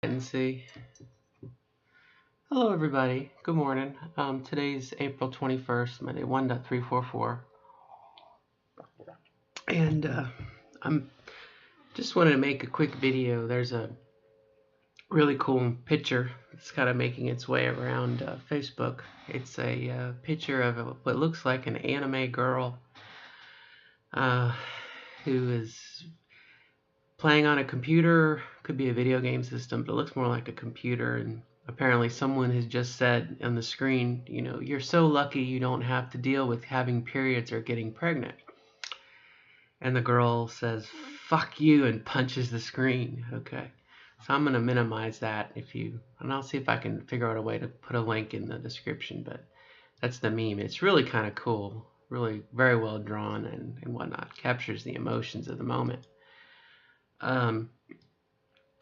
And see. Hello, everybody. Good morning. Today's April 21st, Monday 1.344. And I'm just wanted to make a quick video. There's a really cool picture that's kind of making its way around Facebook. It's a picture of what looks like an anime girl uh, who is playing on a computer. Could be a video game system, but it looks more like a computer. And apparently someone has just said on the screen, you're so lucky you don't have to deal with having periods or getting pregnant. And the girl says, fuck you, and punches the screen. Okay. So I'm going to minimize that and I'll see if I can figure out a way to put a link in the description, but that's the meme. It's really kind of cool, really very well drawn and whatnot. Captures the emotions of the moment.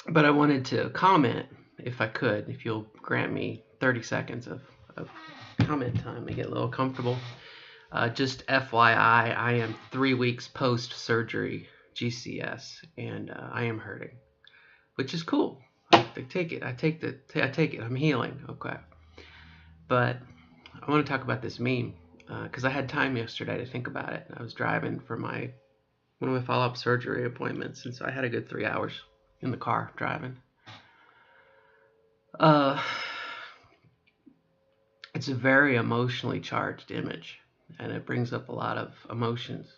But I wanted to comment, if I could, if you'll grant me 30 seconds of comment time to get a little comfortable. Just FYI, I am 3 weeks post-surgery GCS, and I am hurting, which is cool. I take it. I take it. I'm healing. Okay. But I want to talk about this meme because I had time yesterday to think about it. I was driving for one of my follow-up surgery appointments, and so I had a good 3 hours in the car driving. It's a very emotionally charged image, and it brings up a lot of emotions.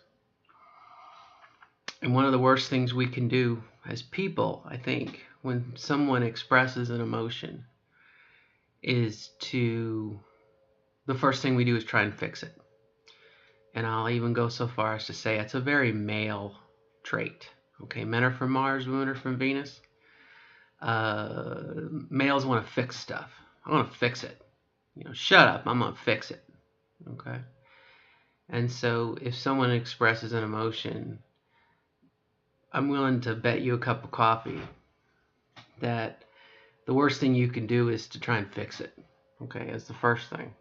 And one of the worst things we can do as people, I think, when someone expresses an emotion is the first thing we do is try and fix it. And I'll even go so far as to say it's a very male trait. Okay, men are from Mars, women are from Venus. Males want to fix stuff. I want to fix it. Shut up, I'm going to fix it. Okay? And so if someone expresses an emotion, I'm willing to bet you a cup of coffee that the worst thing you can do is to try and fix it. Okay, as the first thing.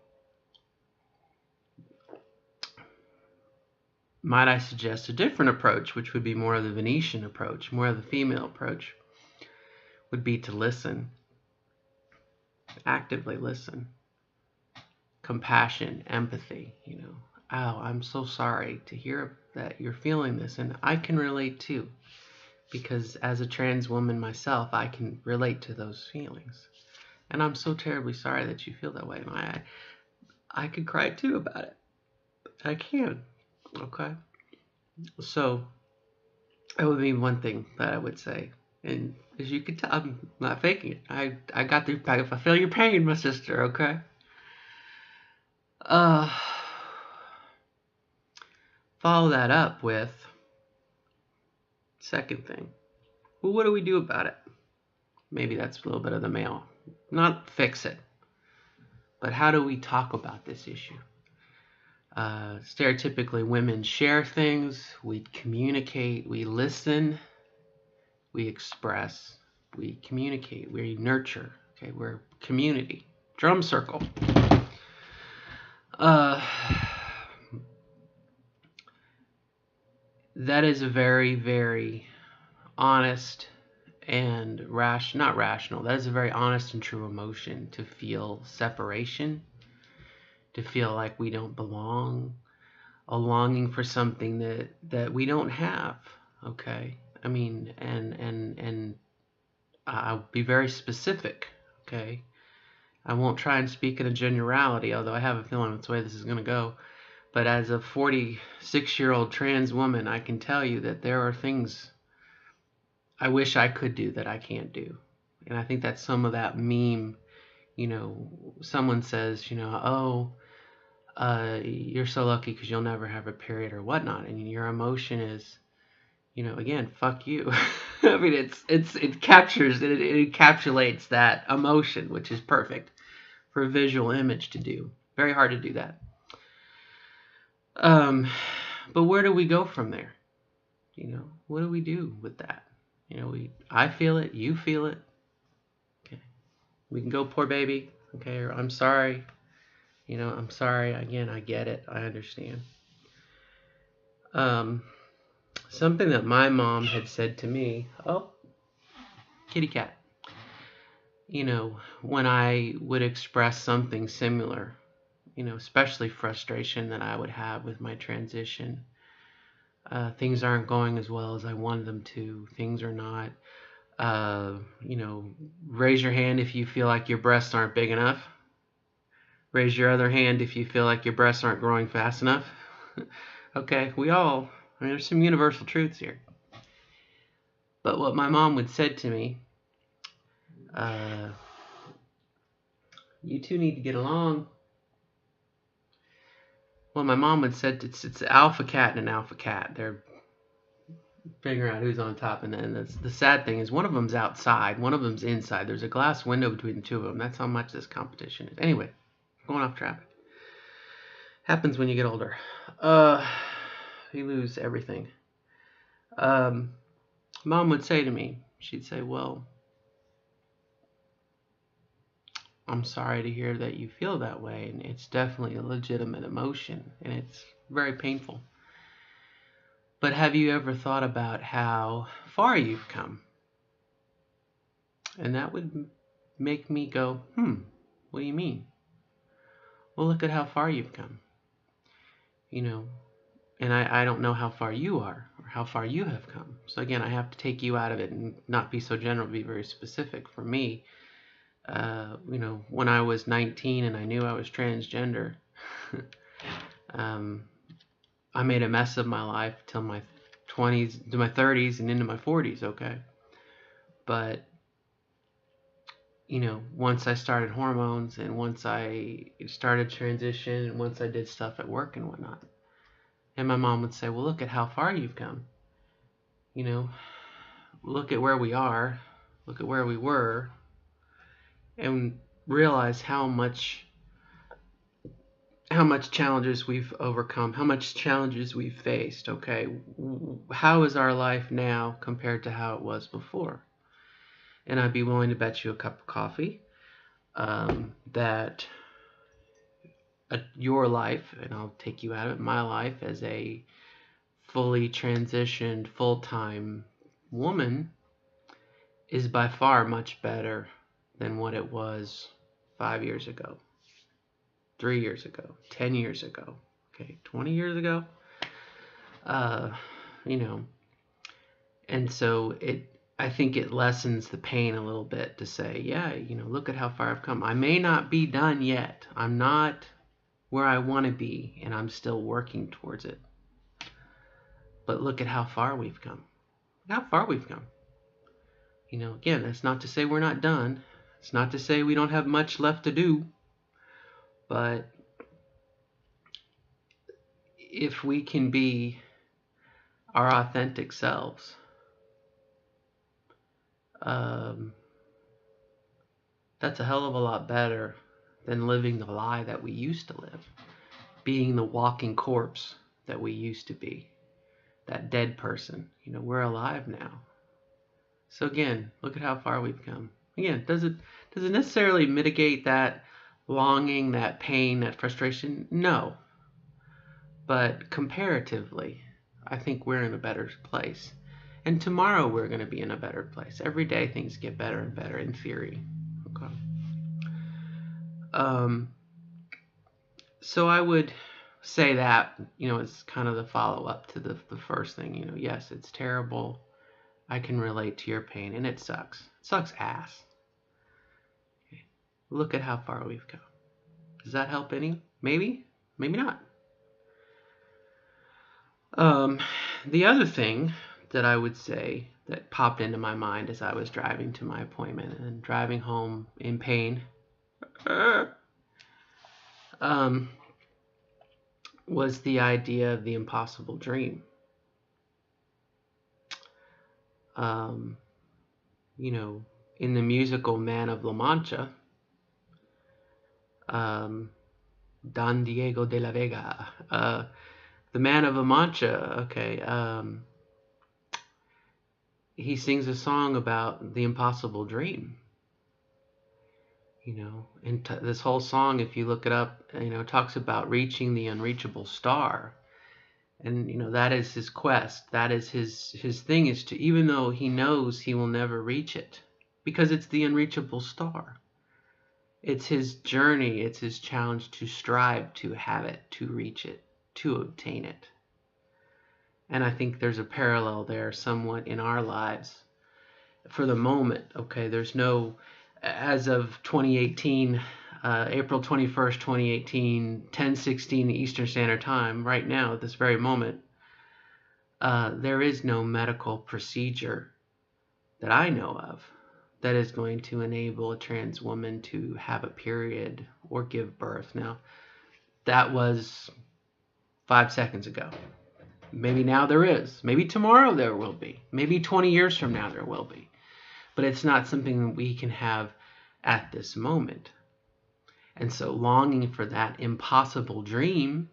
Might I suggest a different approach, which would be more of the Venetian approach, more of the female approach, would be to listen. Actively listen. Compassion, empathy, Oh, I'm so sorry to hear that you're feeling this, and I can relate too, because as a trans woman myself, I can relate to those feelings, and I'm so terribly sorry that you feel that way. And I could cry too about it. I can. Okay. So that would be one thing that I would say, and as you can tell, I'm not faking it. I got the. I feel your pain, my sister. Okay. Follow that up with second thing. Well, what do we do about it? Maybe that's a little bit of the male. Not fix it, but how do we talk about this issue? Stereotypically, women share things, we communicate, we listen, we express, we communicate, we nurture. Okay, we're community. Drum circle. That is a very, very honest and not rational. That is a very honest and true emotion, to feel separation, to feel like we don't belong, a longing for something that we don't have. Okay, I mean, and I'll be very specific. Okay, I won't try and speak in a generality, although I have a feeling that's the way this is going to go. But as a 46-year-old trans woman, I can tell you that there are things I wish I could do that I can't do. And I think that's some of that meme, someone says, oh, you're so lucky because you'll never have a period or whatnot. And your emotion is, again, fuck you. I mean, it captures, it encapsulates that emotion, which is perfect for a visual image to do. Very hard to do that. But where do we go from there? What do we do with that? I feel it, you feel it. Okay. We can go, poor baby. Okay, or I'm sorry. I'm sorry. Again, I get it. I understand. Something that my mom had said to me. Oh, kitty cat. when I would express something similar, especially frustration that I would have with my transition. Things aren't going as well as I wanted them to. Things are not, uh, you know, raise your hand if you feel like your breasts aren't big enough. Raise your other hand if you feel like your breasts aren't growing fast enough. Okay, there's some universal truths here. But what my mom would said to me, uh, you two need to get along. Well, my mom had said it's an alpha cat and an alpha cat. They're figuring out who's on top, and then the sad thing is one of them's outside, one of them's inside. There's a glass window between the two of them. That's how much this competition is. Anyway, going off traffic. Happens when you get older. You lose everything. Mom would say to me, she'd say, well, I'm sorry to hear that you feel that way, and it's definitely a legitimate emotion, and it's very painful. But have you ever thought about how far you've come? And that would make me go, what do you mean? Well, look at how far you've come. And I don't know how far you are or how far you have come. So again, I have to take you out of it and not be so general, be very specific. For me, when I was 19 and I knew I was transgender, I made a mess of my life till my 20s, to my 30s, and into my 40s, okay? But, once I started hormones and once I started transition and once I did stuff at work and whatnot, and my mom would say, well, look at how far you've come. Look at where we are, look at where we were, and realize how much challenges we've overcome, how much challenges we've faced, okay? How is our life now compared to how it was before? And I'd be willing to bet you a cup of coffee that your life, and I'll take you out of it, my life as a fully transitioned, full-time woman is by far much better than what it was 5 years ago, 3 years ago, 10 years ago, okay, 20 years ago. And so I think it lessens the pain a little bit to say, yeah, look at how far I've come. I may not be done yet. I'm not where I want to be, and I'm still working towards it. But look at how far we've come. How far we've come. Again, that's not to say we're not done. It's not to say we don't have much left to do. But if we can be our authentic selves, that's a hell of a lot better than living the lie that we used to live, being the walking corpse that we used to be, that dead person. We're alive now. So again, look at how far we've come. Again, does it necessarily mitigate that longing, that pain, that frustration? No. But comparatively, I think we're in a better place. And tomorrow we're going to be in a better place. Every day things get better and better in theory. Okay. So I would say that, it's kind of the follow-up to the first thing. Yes, it's terrible. I can relate to your pain, and it sucks. It sucks ass. Okay. Look at how far we've come. Does that help any? Maybe? Maybe not. The other thing that I would say that popped into my mind as I was driving to my appointment and driving home in pain was the idea of the impossible dream. In the musical Man of La Mancha, Don Diego de la Vega, the Man of La Mancha, okay, he sings a song about the impossible dream. And this whole song, if you look it up, talks about reaching the unreachable star. And, that is his quest. That is his thing, is to, even though he knows he will never reach it, because it's the unreachable star. It's his journey, it's his challenge to strive to have it, to reach it, to obtain it. And I think there's a parallel there somewhat in our lives for the moment. Okay, there's no, as of 2018, April 21st, 2018, 10:16 Eastern Standard Time, right now at this very moment, there is no medical procedure that I know of that is going to enable a trans woman to have a period or give birth. Now, that was 5 seconds ago. Maybe now there is. Maybe tomorrow there will be. Maybe 20 years from now there will be. But it's not something that we can have at this moment. And so longing for that impossible dream,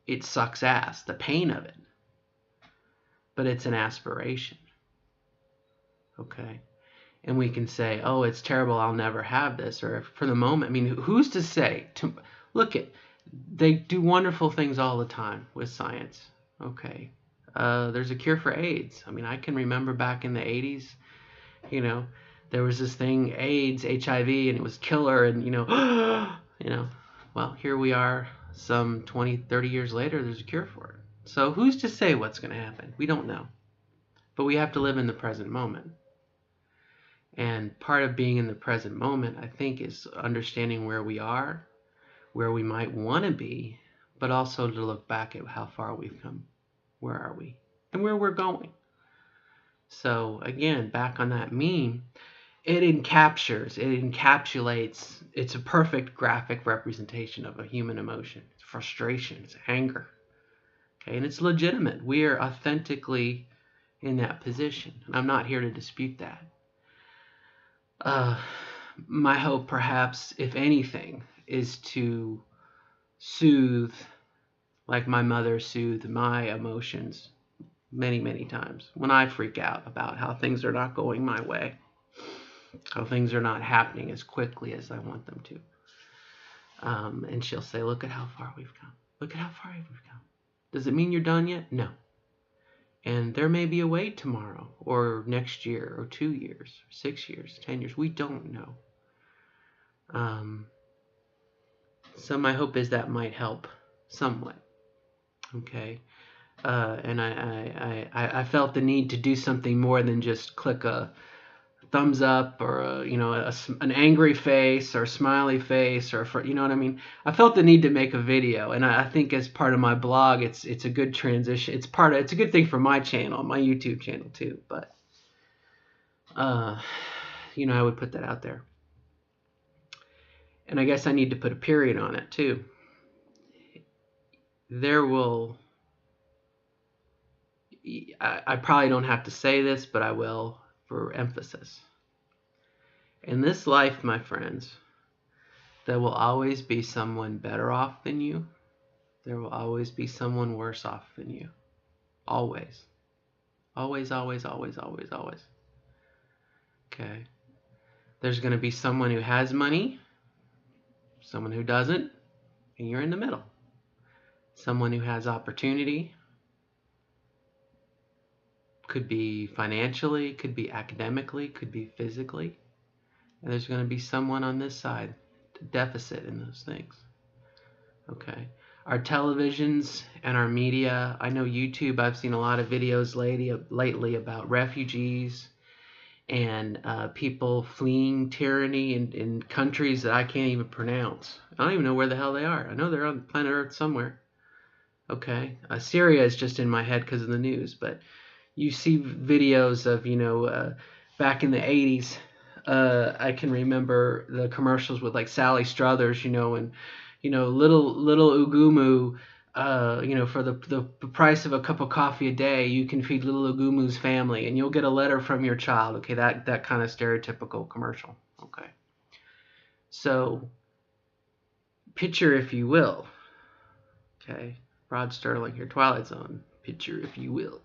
it sucks ass, the pain of it. But it's an aspiration. Okay? And we can say, oh, it's terrible, I'll never have this. Or for the moment, I mean, who's to say? Look, they do wonderful things all the time with science. Okay. There's a cure for AIDS. I mean, I can remember back in the 80s, you know, there was this thing, AIDS, HIV, and it was killer. And, well, here we are some 20, 30 years later, there's a cure for it. So who's to say what's going to happen? We don't know. But we have to live in the present moment. And part of being in the present moment, I think, is understanding where we are, where we might want to be, but also to look back at how far we've come. Where are we? And where we're going. So again, back on that meme, it encapsulates, it's a perfect graphic representation of a human emotion. It's frustration, it's anger. Okay, and it's legitimate. We are authentically in that position. And I'm not here to dispute that. My hope, perhaps, if anything, is to soothe, like my mother soothed my emotions many, many times when I freak out about how things are not going my way, how things are not happening as quickly as I want them to. And she'll say, look at how far we've come. Look at how far we've come. Does it mean you're done yet? No. And there may be a wait tomorrow, or next year, or 2 years, 6 years, 10 years. We don't know. So my hope is that might help somewhat. Okay. And I felt the need to do something more than just click a thumbs up or an angry face or a smiley face or you know what I mean. I felt the need to make a video, and I think as part of my blog, it's a good transition. It's a good thing for my channel, my YouTube channel too. But I would put that out there, and I guess I need to put a period on it too. I probably don't have to say this, but I will for emphasis. In this life, my friends, there will always be someone better off than you. There will always be someone worse off than you. Always. Always, always, always, always, always. Okay. There's going to be someone who has money, someone who doesn't, and you're in the middle. Someone who has opportunity, could be financially, could be academically, could be physically. And there's going to be someone on this side, deficit in those things. Okay. Our televisions and our media, I know YouTube, I've seen a lot of videos lately about refugees and people fleeing tyranny in countries that I can't even pronounce. I don't even know where the hell they are. I know they're on planet Earth somewhere. Okay. Syria is just in my head because of the news, but you see videos of, back in the 80s, I can remember the commercials with like Sally Struthers, and, little Ugumu, for the price of a cup of coffee a day, you can feed little Ugumu's family and you'll get a letter from your child. Okay, that kind of stereotypical commercial. Okay. So, picture if you will. Okay. Rod Sterling here, Twilight Zone. Picture if you will.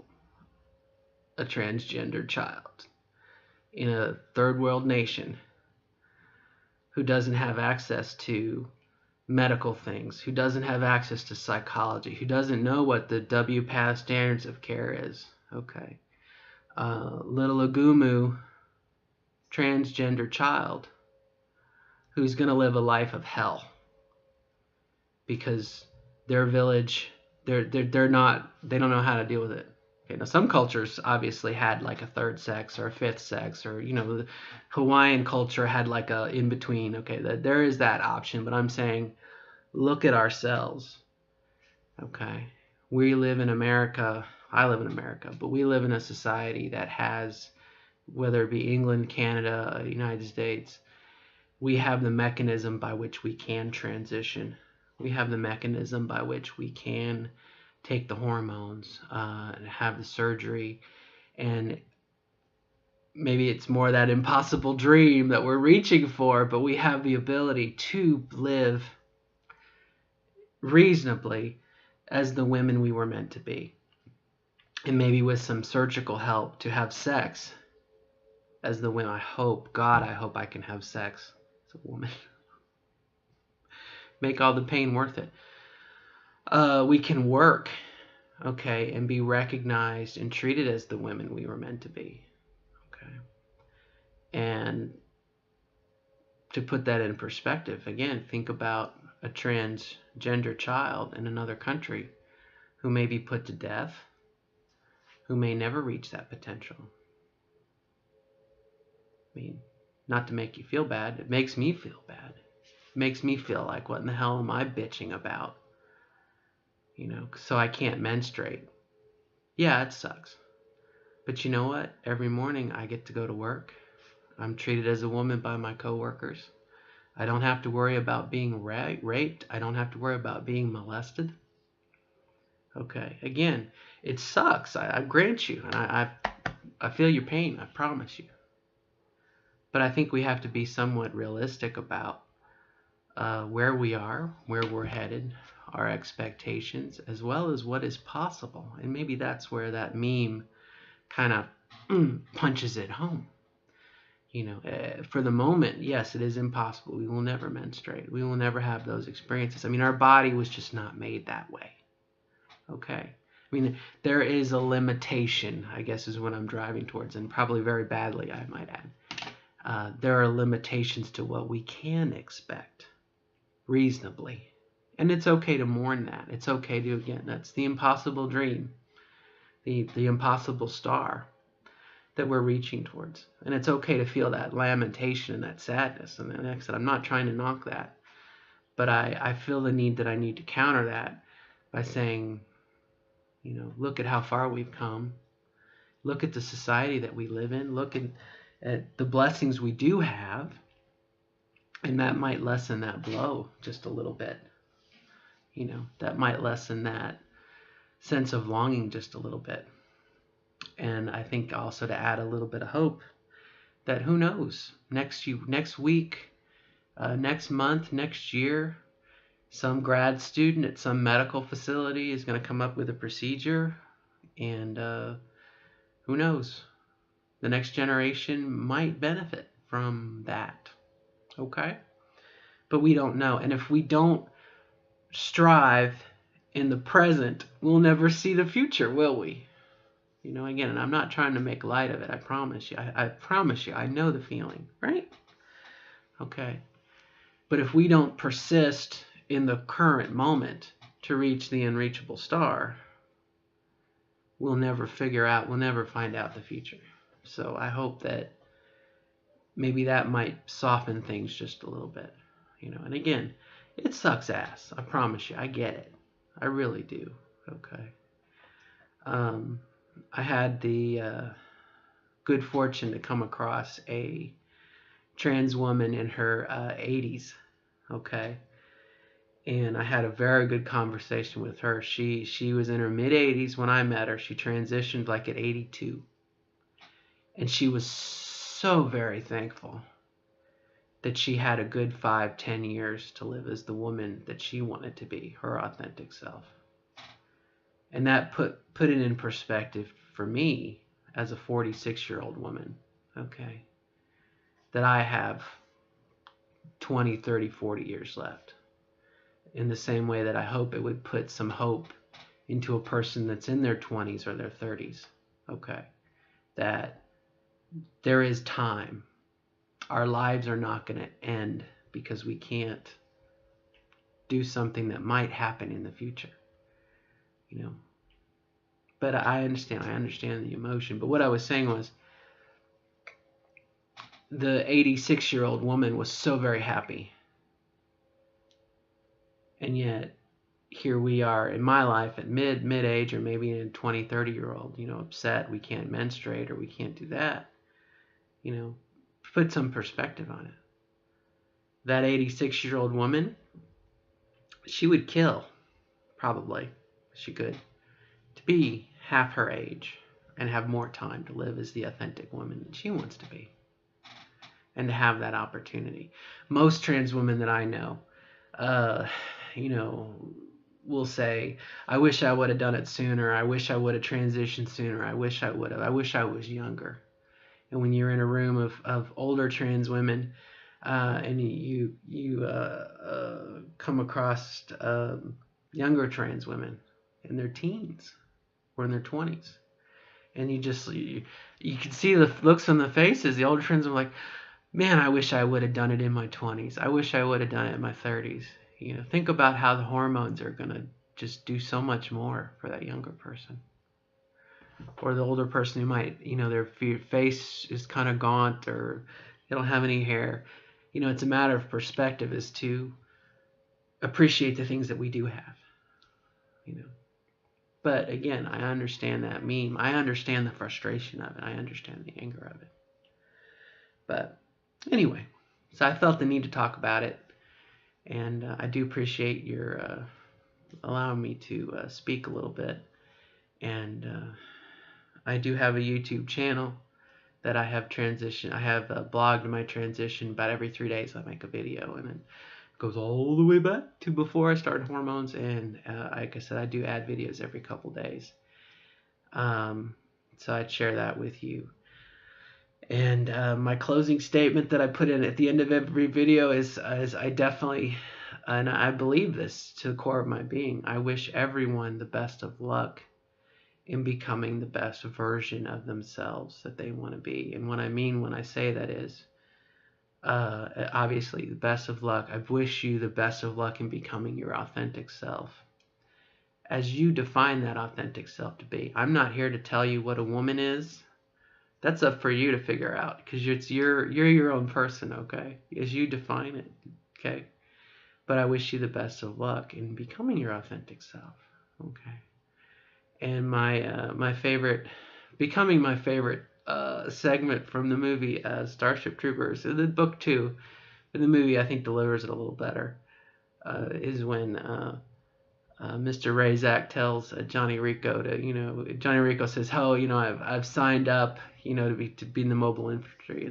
A transgender child in a third world nation who doesn't have access to medical things, who doesn't have access to psychology, who doesn't know what the WPATH standards of care is. Okay. Little Ugumu transgender child who's going to live a life of hell because their village, they're not, they don't know how to deal with it. Okay, now some cultures obviously had like a third sex or a fifth sex, or the Hawaiian culture had like a in between. Okay, there is that option, but I'm saying look at ourselves. Okay, we live in America. I live in America, but we live in a society that has, whether it be England, Canada, United States, we have the mechanism by which we can transition. We have the mechanism by which we can take the hormones and have the surgery. And maybe it's more that impossible dream that we're reaching for, but we have the ability to live reasonably as the women we were meant to be. And maybe with some surgical help to have sex as the women. I hope I can have sex as a woman. Make all the pain worth it. We can work, okay, and be recognized and treated as the women we were meant to be, okay. And to put that in perspective, again, think about a transgender child in another country who may be put to death, who may never reach that potential. I mean, not to make you feel bad, it makes me feel bad. It makes me feel like, what in the hell am I bitching about? So I can't menstruate. Yeah, it sucks. But you know what? Every morning I get to go to work. I'm treated as a woman by my coworkers. I don't have to worry about being raped. I don't have to worry about being molested. Okay, again, it sucks. I grant you, and I feel your pain. I promise you. But I think we have to be somewhat realistic about where we are, where we're headed, our expectations, as well as what is possible. And maybe that's where that meme kind of punches it home. For the moment, yes, it is impossible. We will never menstruate. We will never have those experiences. I mean, our body was just not made that way. Okay. I mean, there is a limitation, I guess is what I'm driving towards, and probably very badly, I might add. There are limitations to what we can expect reasonably. And it's okay to mourn that. It's okay to, again, that's the impossible dream, the impossible star that we're reaching towards. And it's okay to feel that lamentation and that sadness. And like I said, I'm not trying to knock that, but I feel the need that I need to counter that by saying, look at how far we've come. Look at the society that we live in. Look at the blessings we do have. And that might lessen that blow just a little bit. That might lessen that sense of longing just a little bit. And I think also to add a little bit of hope that who knows, next week, next month, next year, some grad student at some medical facility is going to come up with a procedure, and who knows, the next generation might benefit from that. Okay? But we don't know. And if we don't strive in the present, we'll never see the future, will we? Again, and I'm not trying to make light of it. I promise you. I promise you. I know the feeling, right? Okay. But if we don't persist in the current moment to reach the unreachable star, we'll never find out the future. So I hope that maybe that might soften things just a little bit. And again, it sucks ass. I promise you. I get it. I really do. Okay. I had the good fortune to come across a trans woman in her 80s, okay? And I had a very good conversation with her. She was in her mid-80s when I met her. She transitioned like at 82. And she was so very thankful that she had a good 5-10 years to live as the woman that she wanted to be, her authentic self. And that put it in perspective for me as a 46-year-old woman, okay, that I have 20, 30, 40 years left. In the same way that I hope it would put some hope into a person that's in their 20s or their 30s, okay, that there is time. our lives are not going to end because we can't do something that might happen in the future, you know. But I understand the emotion. But what I was saying was the 86-year-old woman was so very happy. And yet here we are in my life at mid age, or maybe a 20, 30-year-old, you know, upset we can't menstruate or we can't do that. You know, put some perspective on it. That 86-year-old woman, she would kill, probably, she could, to be half her age and have more time to live as the authentic woman that she wants to be, and to have that opportunity. Most trans women that I know, you know, will say, I wish I would have done it sooner. I wish I would have transitioned sooner. I wish I would have. I wish I was younger. And when you're in a room of older trans women, and you come across younger trans women in their teens or in their 20s, and you can see the looks on the faces. The older trans are like, man, I wish I would have done it in my 20s. I wish I would have done it in my 30s. You know, think about how the hormones are going to just do so much more for that younger person. Or the older person who might, you know, their face is kind of gaunt, or they don't have any hair. You know, it's a matter of perspective as to appreciate the things that we do have, you know. But again, I understand that meme. I understand the frustration of it. I understand the anger of it. But anyway, so I felt the need to talk about it. And I do appreciate your allowing me to speak a little bit. And I do have a YouTube channel that I have transitioned. I have blogged my transition. About every 3 days I make a video, and it goes all the way back to before I started hormones. And like I said, I do add videos every couple days. So I'd share that with you. And my closing statement that I put in at the end of every video is I definitely, and I believe this to the core of my being, I wish everyone the best of luck in becoming the best version of themselves that they want to be. And what I mean when I say that is, obviously, the best of luck. I wish you the best of luck in becoming your authentic self, as you define that authentic self to be. I'm not here to tell you what a woman is. That's up for you to figure out, because you're your own person, okay? As you define it, okay? But I wish you the best of luck in becoming your authentic self, okay? And my favorite, becoming my favorite segment from the movie Starship Troopers, in the book too, but the movie I think delivers it a little better, is when Mr. Razak tells Johnny Rico to, you know, Johnny Rico says, "Oh, you know, I've signed up, you know, to be in the mobile infantry,"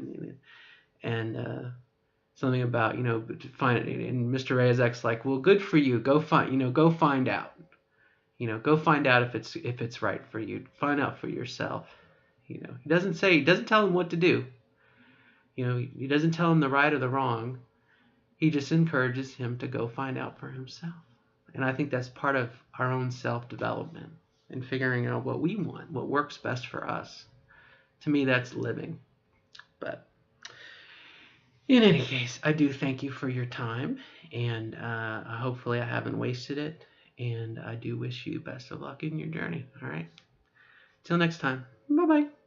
and something about, you know, to find it. And Mr. Razak's like, "Well, good for you. Go find out. You know, go find out if it's right for you. Find out for yourself." You know, he doesn't tell him what to do. You know, he doesn't tell him the right or the wrong. He just encourages him to go find out for himself. And I think that's part of our own self-development and figuring out what we want, what works best for us. To me, that's living. But in any case, I do thank you for your time, and hopefully I haven't wasted it. And I do wish you best of luck in your journey. All right. Till next time. Bye-bye.